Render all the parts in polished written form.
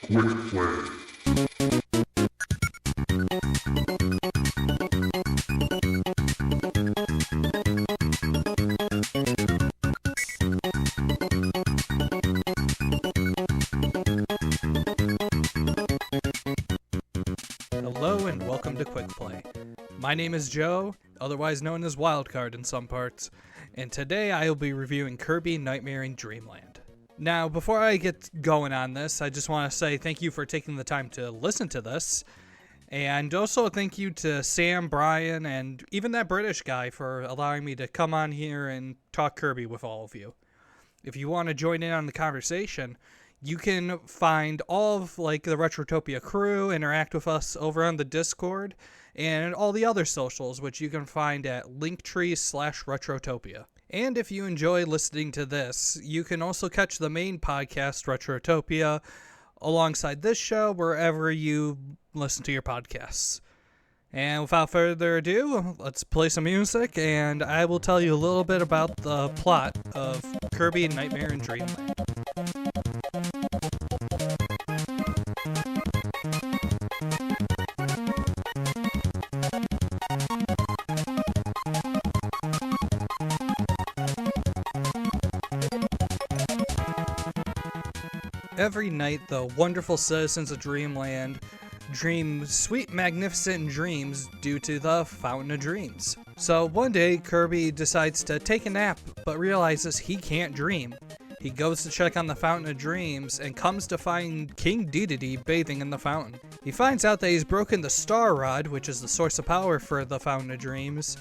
Quick play. Hello and welcome to Quick Play. My name is Joe, otherwise known as Wildcard in some parts, and today I will be reviewing Kirby Nightmare in Dreamland. Now, before I get going on this, I just want to say thank you for taking the time to listen to this, and also thank you to Sam, Brian, and even that British guy for allowing me to come on here and talk Kirby with all of you. If you want to join in on the conversation, you can find all of the Retrotopia crew, interact with us over on the Discord, and all the other socials, which you can find at linktree/Retrotopia. And if you enjoy listening to this, you can also catch the main podcast, Retrotopia, alongside this show wherever you listen to your podcasts. And without further ado, let's play some music, and I will tell you a little bit about the plot of Kirby Nightmare in Dreamland. Every night, the wonderful citizens of Dreamland dream sweet, magnificent dreams due to the Fountain of Dreams. So one day, Kirby decides to take a nap, but realizes he can't dream. He goes to check on the Fountain of Dreams and comes to find King Dedede bathing in the fountain. He finds out that he's broken the Star Rod, which is the source of power for the Fountain of Dreams,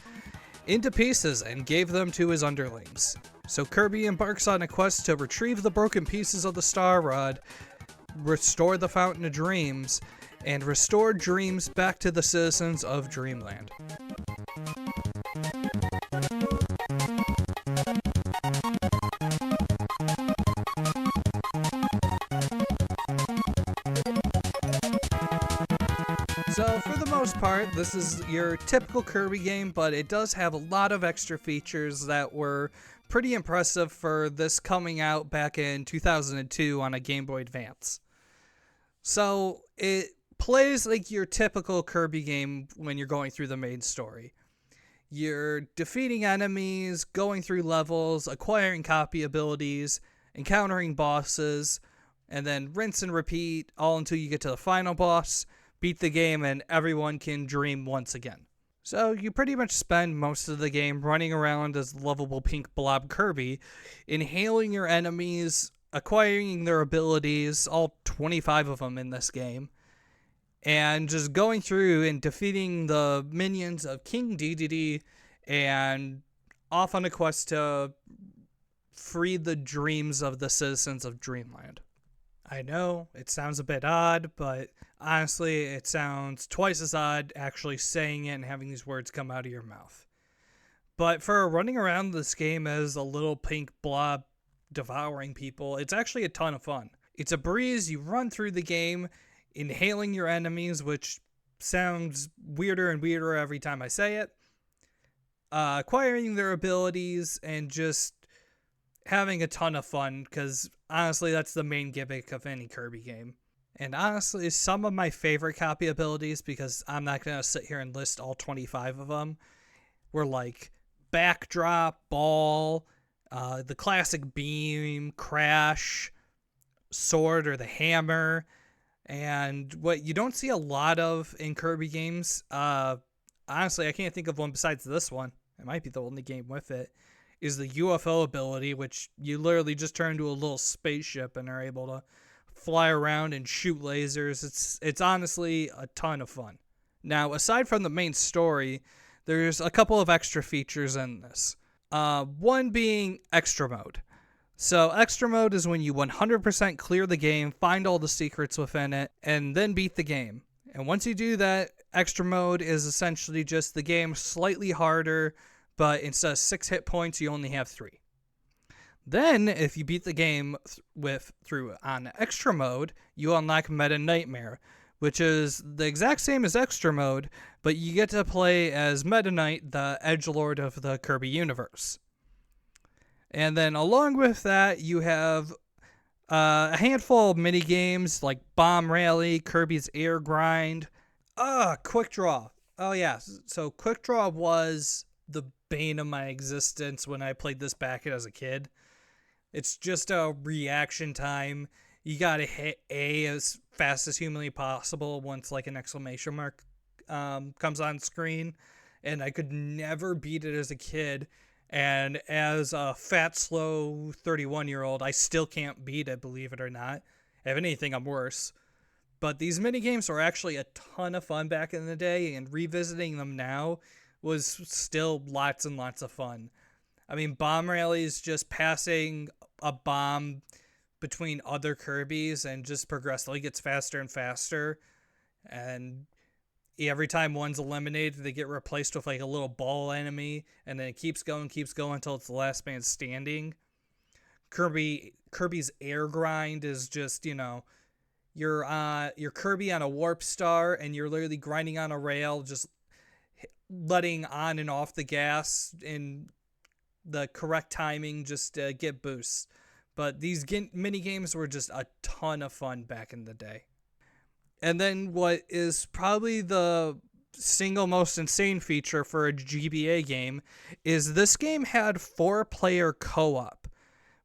into pieces and gave them to his underlings. So Kirby embarks on a quest to retrieve the broken pieces of the Star Rod, restore the Fountain of Dreams, and restore dreams back to the citizens of Dreamland. So for the most part, this is your typical Kirby game, but it does have a lot of extra features that were pretty impressive for this coming out back in 2002 on a Game Boy Advance. So it plays like your typical Kirby game when you're going through the main story. You're defeating enemies, going through levels, acquiring copy abilities, encountering bosses, and then rinse and repeat all until you get to the final boss, beat the game, and everyone can dream once again. So you pretty much spend most of the game running around as lovable pink blob Kirby, inhaling your enemies, acquiring their abilities, all 25 of them in this game, and just going through and defeating the minions of King Dedede and off on a quest to free the dreams of the citizens of Dreamland. I know, it sounds a bit odd, but honestly, it sounds twice as odd actually saying it and having these words come out of your mouth. But for running around this game as a little pink blob devouring people, it's actually a ton of fun. It's a breeze, you run through the game, inhaling your enemies, which sounds weirder and weirder every time I say it, acquiring their abilities, and just having a ton of fun, because honestly, that's the main gimmick of any Kirby game. And honestly, some of my favorite copy abilities, because I'm not going to sit here and list all 25 of them, were like Backdrop, Ball, the classic Beam, Crash, Sword or the Hammer, and what you don't see a lot of in Kirby games, honestly, I can't think of one besides this one, it might be the only game with it, is the UFO ability, which you literally just turn into a little spaceship and are able to fly around and shoot lasers. It's honestly a ton of fun. Now, aside from the main story, there's a couple of extra features in this. One being Extra Mode. So Extra Mode is when you 100% clear the game, find all the secrets within it, and then beat the game. And once you do that, Extra Mode is essentially just the game slightly harder, but instead of 6 hit points, you only have 3. Then, if you beat the game through on Extra Mode, you unlock Meta Nightmare, which is the exact same as Extra Mode, but you get to play as Meta Knight, the edgelord of the Kirby universe. And then along with that, you have A handful of mini games like Bomb Rally, Kirby's Air Grind. Quick Draw. Oh yeah, so Quick Draw was the bane of my existence when I played this back as a kid. It's just a reaction time. You gotta hit A as fast as humanly possible once like an exclamation mark comes on screen, and I could never beat it as a kid. And as a fat, slow 31-year-old, I still can't beat it, believe it or not. If anything, I'm worse. But these mini games were actually a ton of fun back in the day, and revisiting them now was still lots and lots of fun. I mean, Bomb Rally is just passing a bomb between other Kirbys and just progressively gets faster and faster. And every time one's eliminated, they get replaced with like a little ball enemy, and then it keeps going until it's the last man standing. Kirby's Air Grind is just, you're Kirby on a warp star, and you're literally grinding on a rail, just letting on and off the gas in the correct timing just to get boosts. But these mini games were just a ton of fun back in the day. And then what is probably the single most insane feature for a GBA game is this game had 4-player co-op,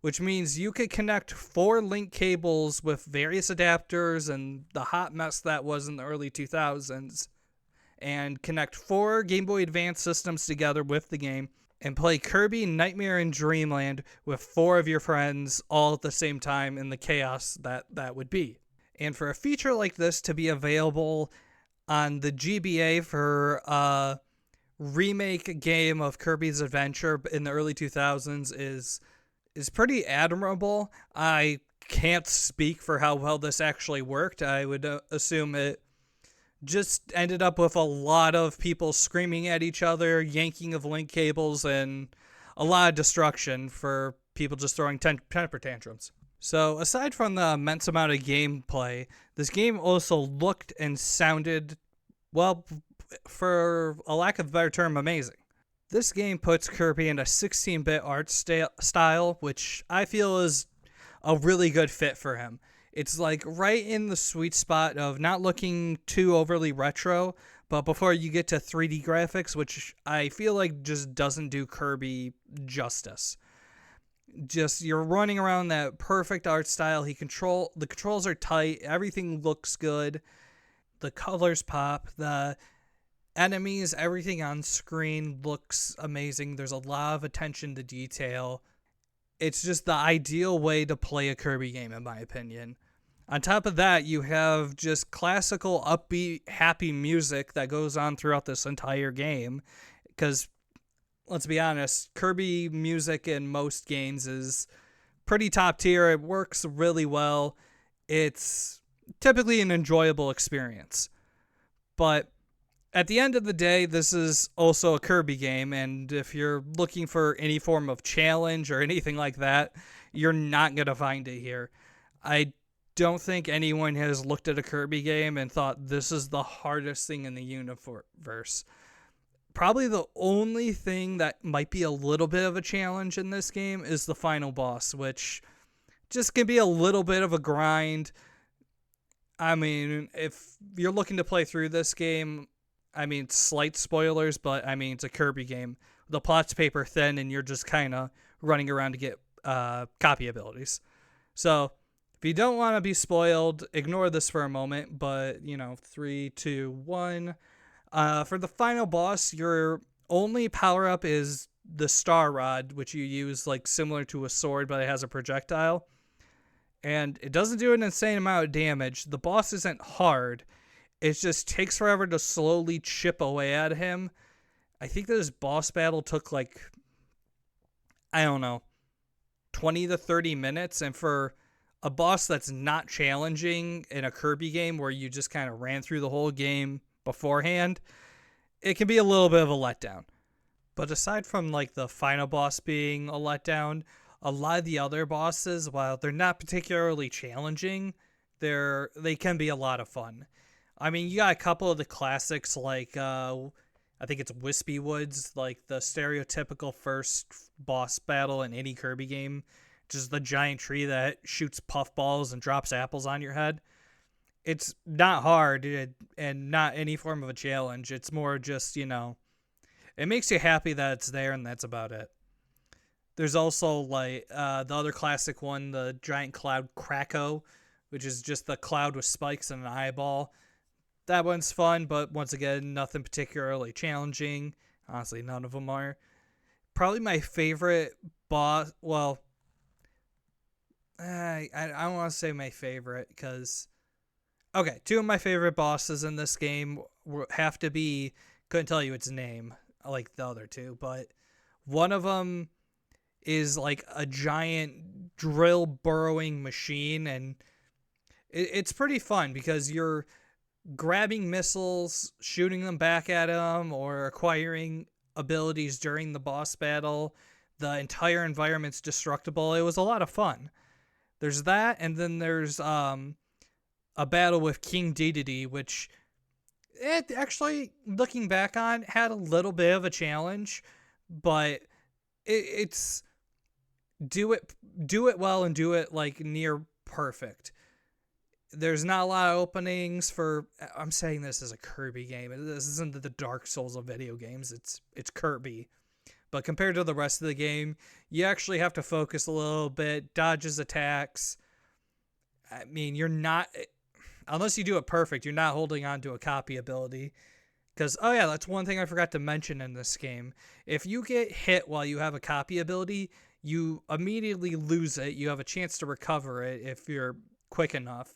which means you could connect 4 link cables with various adapters and the hot mess that was in the early 2000s, and connect 4 Game Boy Advance systems together with the game and play Kirby Nightmare and Dreamland with 4 of your friends all at the same time in the chaos that would be. And for a feature like this to be available on the GBA for a remake game of Kirby's Adventure in the early 2000s is pretty admirable. I can't speak for how well this actually worked. I would assume it just ended up with a lot of people screaming at each other, yanking of link cables, and a lot of destruction for people just throwing temper tantrums. So aside from the immense amount of gameplay, this game also looked and sounded, well, for a lack of a better term, amazing. This game puts Kirby in a 16-bit art style, which I feel is a really good fit for him. It's like right in the sweet spot of not looking too overly retro, but before you get to 3D graphics, which I feel like just doesn't do Kirby justice. Just you're running around that perfect art style. The controls are tight, everything looks good, the colors pop, the enemies, everything on screen looks amazing. There's a lot of attention to detail. It's just the ideal way to play a Kirby game, in my opinion. On top of that, you have just classical, upbeat, happy music that goes on throughout this entire game. Because, let's be honest, Kirby music in most games is pretty top tier. It works really well. It's typically an enjoyable experience. But at the end of the day, this is also a Kirby game, and if you're looking for any form of challenge or anything like that, you're not going to find it here. I don't think anyone has looked at a Kirby game and thought this is the hardest thing in the universe. Probably the only thing that might be a little bit of a challenge in this game is the final boss, which just can be a little bit of a grind. I mean, if you're looking to play through this game, I mean, slight spoilers, but I mean, it's a Kirby game. The plot's paper thin, and you're just kind of running around to get copy abilities. So, if you don't want to be spoiled, ignore this for a moment, but, 3, 2, 1. For the final boss, your only power-up is the Star Rod, which you use, like, similar to a sword, but it has a projectile. And it doesn't do an insane amount of damage. The boss isn't hard. It just takes forever to slowly chip away at him. I think this boss battle took 20 to 30 minutes. And for a boss that's not challenging in a Kirby game where you just kind of ran through the whole game beforehand, it can be a little bit of a letdown. But aside from the final boss being a letdown, a lot of the other bosses, while they're not particularly challenging, they can be a lot of fun. I mean, you got a couple of the classics I think it's Wispy Woods, like the stereotypical first boss battle in any Kirby game. just the giant tree that shoots puffballs and drops apples on your head. It's not hard and not any form of a challenge. It's more just, it makes you happy that it's there, and that's about it. There's also, like, the other classic one, the giant cloud Krako, which is just the cloud with spikes and an eyeball. That one's fun, but once again, nothing particularly challenging. Honestly, none of them are. Probably my favorite boss, well, I don't want to say my favorite, because, okay, two of my favorite bosses in this game have to be, couldn't tell you its name, like the other two, but one of them is like a giant drill burrowing machine, and it's pretty fun because you're grabbing missiles, shooting them back at him, or acquiring abilities during the boss battle. The entire environment's destructible. It was a lot of fun. There's that, and then there's a battle with King Dedede, which it actually, looking back on, had a little bit of a challenge, but it's do it well and do it like near perfect. There's not a lot of openings for, I'm saying this as a Kirby game. This isn't the Dark Souls of video games. It's Kirby. But compared to the rest of the game, you actually have to focus a little bit, dodge his attacks. I mean, you're not, unless you do it perfect, you're not holding on to a copy ability. Because, oh yeah, that's one thing I forgot to mention in this game. If you get hit while you have a copy ability, you immediately lose it. You have a chance to recover it if you're quick enough.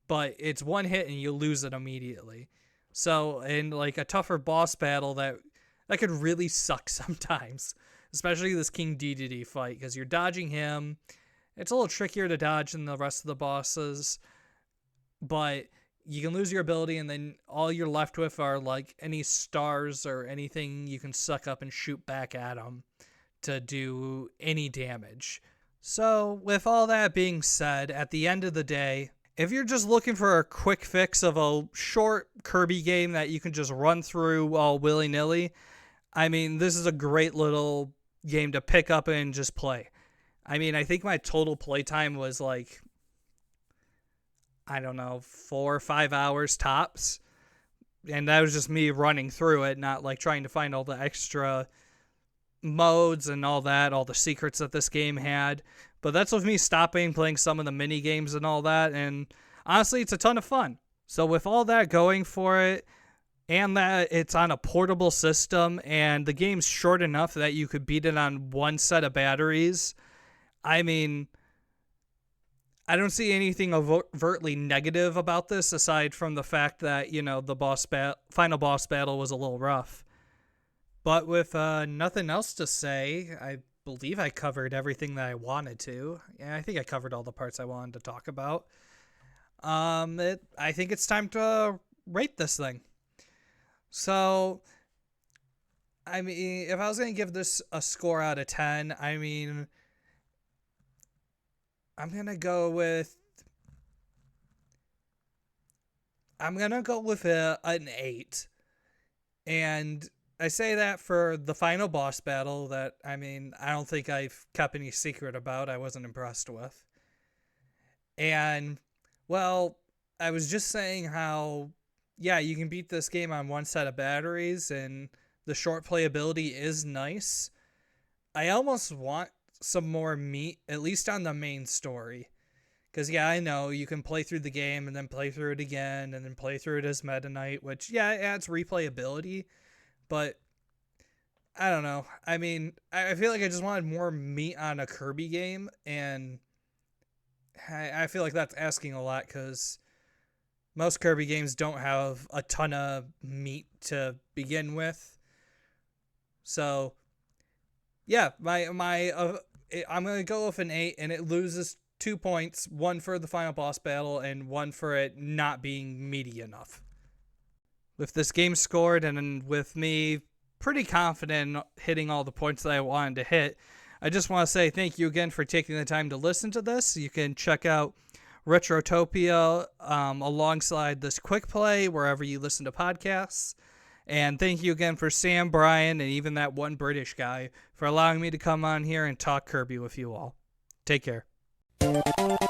But it's one hit and you lose it immediately. So in like a tougher boss battle, that could really suck sometimes. Especially this King Dedede fight, because you're dodging him. It's a little trickier to dodge than the rest of the bosses. But you can lose your ability, and then all you're left with are like any stars or anything you can suck up and shoot back at them to do any damage. So with all that being said, at the end of the day, if you're just looking for a quick fix of a short Kirby game that you can just run through all willy-nilly, I mean, this is a great little game to pick up and just play. I mean, I think my total playtime was like, I don't know, 4 or 5 hours tops. And that was just me running through it, not like trying to find all the extra modes and all that, all the secrets that this game had. But that's with me stopping, playing some of the mini games and all that. And honestly, it's a ton of fun. So with all that going for it, and that it's on a portable system, and the game's short enough that you could beat it on one set of batteries, I mean, I don't see anything overtly negative about this aside from the fact that, the final boss battle was a little rough. But with nothing else to say, I believe I covered everything that I wanted to. Yeah, I think I covered all the parts I wanted to talk about. I think it's time to rate this thing. So, I mean, if I was going to give this a score out of 10, I mean, I'm going to go with an 8. And I say that for the final boss battle that, I mean, I don't think I've kept any secret about. I wasn't impressed with. And, well, I was just saying how, yeah, you can beat this game on one set of batteries, and the short playability is nice. I almost want some more meat, at least on the main story. Because, yeah, I know you can play through the game and then play through it again and then play through it as Meta Knight, which, yeah, it adds replayability. But, I don't know. I mean, I feel like I just wanted more meat on a Kirby game, and I feel like that's asking a lot because most Kirby games don't have a ton of meat to begin with. So, yeah, I'm going to go with an 8, and it loses 2 points, one for the final boss battle and one for it not being meaty enough. With this game scored and with me pretty confident in hitting all the points that I wanted to hit, I just want to say thank you again for taking the time to listen to this. You can check out Retrotopia alongside this quick play wherever you listen to podcasts. And thank you again for Sam, Brian, and even that one British guy for allowing me to come on here and talk Kirby with you all. Take care.